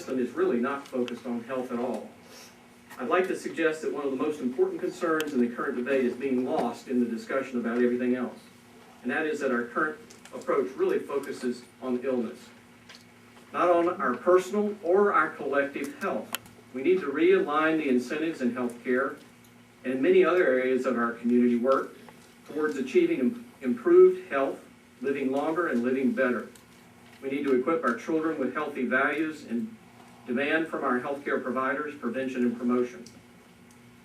system is really not focused on health at all. I'd like to suggest that one of the most important concerns in the current debate is being lost in the discussion about everything else. And that is that our current approach really focuses on illness, not on our personal or our collective health. We need to realign the incentives in healthcare and in many other areas of our community work towards achieving improved health, living longer and living better. We need to equip our children with healthy values and demand from our healthcare providers prevention and promotion.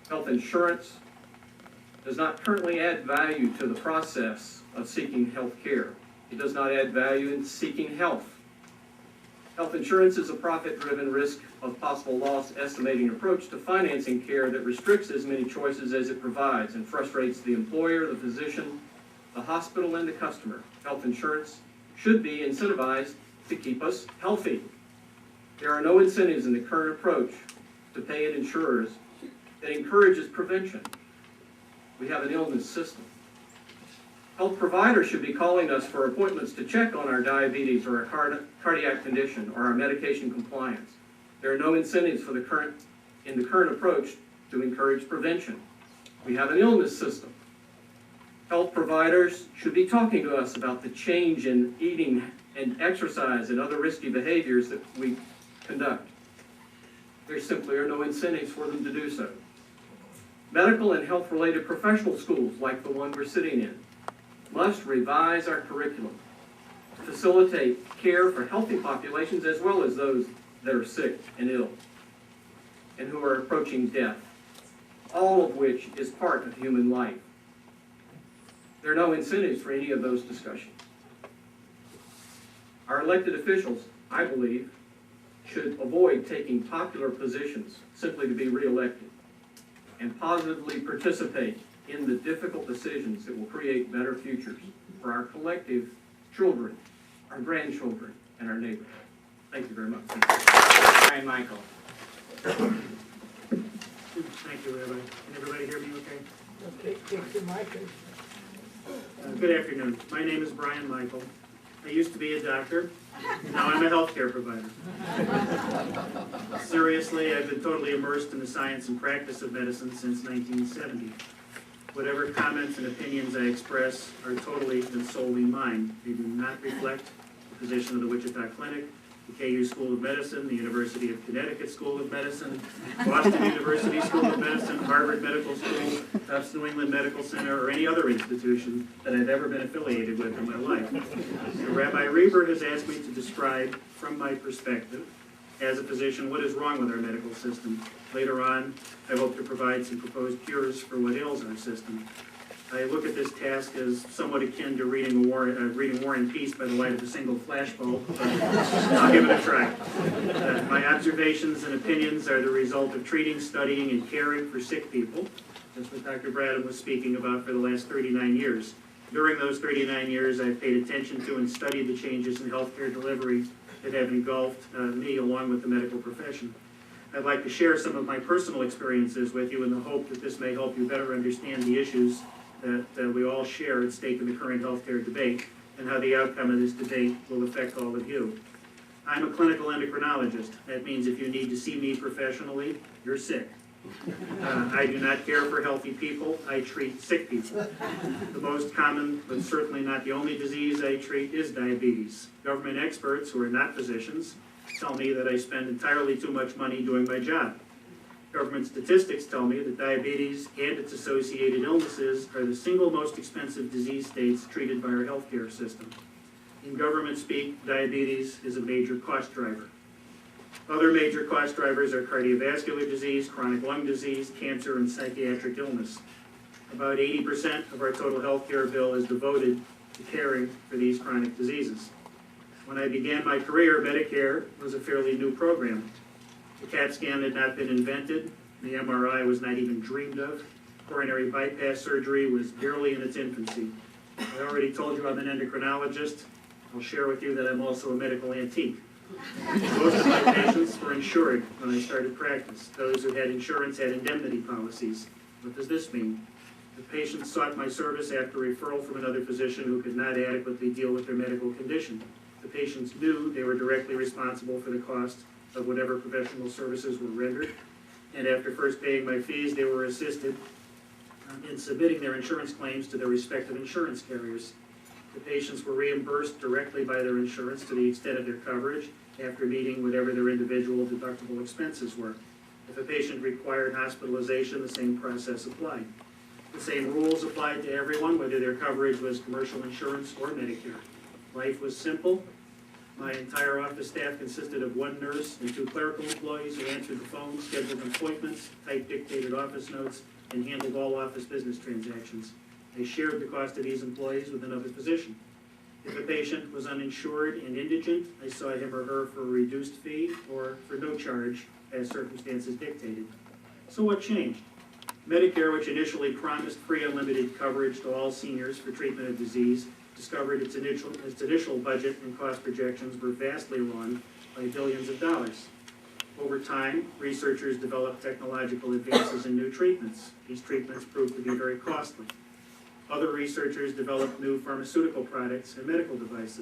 Health insurance does not currently add value to the process of seeking health care. It does not add value in seeking health. Health insurance is a profit-driven risk of possible loss estimating approach to financing care that restricts as many choices as it provides and frustrates the employer, the physician, the hospital, and the customer. Health insurance should be incentivized to keep us healthy. There are no incentives in the current approach to pay insurers that encourages prevention. We have an illness system. Health providers should be calling us for appointments to check on our diabetes or our cardiac condition or our medication compliance. There are no incentives for in the current approach to encourage prevention. We have an illness system. Health providers should be talking to us about the change in eating and exercise and other risky behaviors that we conduct. There simply are no incentives for them to do so. Medical and health-related professional schools, like the one we're sitting in, must revise our curriculum to facilitate care for healthy populations as well as those that are sick and ill and who are approaching death, all of which is part of human life. There are no incentives for any of those discussions. Our elected officials, I believe, should avoid taking popular positions simply to be reelected and positively participate in the difficult decisions that will create better futures for our collective children, our grandchildren, and our neighbors. Thank you very much. Hi, Michael. Thank you, Rabbi. Can everybody hear me okay? Okay, take the mic. Good afternoon. My name is Brian Michael. I used to be a doctor. Now I'm a healthcare provider. Seriously, I've been totally immersed in the science and practice of medicine since 1970. Whatever comments and opinions I express are totally and solely mine. They do not reflect the position of the Wichita Clinic, the KU School of Medicine, the University of Connecticut School of Medicine, Boston University School of Medicine, Harvard Medical School, Tufts New England Medical Center, or any other institution that I've ever been affiliated with in my life. So Rabbi Reber has asked me to describe, from my perspective, as a physician, what is wrong with our medical system. Later on, I hope to provide some proposed cures for what ails our system. I look at this task as somewhat akin to reading War and Peace by the light of a single flashbulb, but I'll give it a try. My observations and opinions are the result of treating, studying, and caring for sick people. That's what Dr. Bradham was speaking about for the last 39 years. During those 39 years, I've paid attention to and studied the changes in healthcare delivery that have engulfed me along with the medical profession. I'd like to share some of my personal experiences with you in the hope that this may help you better understand the issues that we all share at stake in the current healthcare debate and how the outcome of this debate will affect all of you. I'm a clinical endocrinologist. That means if you need to see me professionally, you're sick. I do not care for healthy people. I treat sick people. The most common, but certainly not the only disease I treat is diabetes. Government experts who are not physicians tell me that I spend entirely too much money doing my job. Government statistics tell me that diabetes and its associated illnesses are the single most expensive disease states treated by our healthcare system. In government speak, diabetes is a major cost driver. Other major cost drivers are cardiovascular disease, chronic lung disease, cancer, and psychiatric illness. About 80% of our total healthcare bill is devoted to caring for these chronic diseases. When I began my career, Medicare was a fairly new program. The CAT scan had not been invented. The MRI was not even dreamed of. Coronary bypass surgery was barely in its infancy. I already told you I'm an endocrinologist. I'll share with you that I'm also a medical antique. Most of my patients were insured when I started practice. Those who had insurance had indemnity policies. What does this mean? The patients sought my service after referral from another physician who could not adequately deal with their medical condition. The patients knew they were directly responsible for the cost of whatever professional services were rendered. And after first paying my fees, they were assisted in submitting their insurance claims to their respective insurance carriers. The patients were reimbursed directly by their insurance to the extent of their coverage after meeting whatever their individual deductible expenses were. If a patient required hospitalization, the same process applied. The same rules applied to everyone, whether their coverage was commercial insurance or Medicare. Life was simple. My entire office staff consisted of one nurse and two clerical employees who answered the phone, scheduled appointments, typed dictated office notes, and handled all office business transactions. I shared the cost of these employees with another physician. If a patient was uninsured and indigent, I saw him or her for a reduced fee or for no charge as circumstances dictated. So what changed? Medicare, which initially promised free unlimited coverage to all seniors for treatment of disease, discovered its initial budget and cost projections were vastly wrong by billions of dollars. Over time, researchers developed technological advances in new treatments. These treatments proved to be very costly. Other researchers developed new pharmaceutical products and medical devices.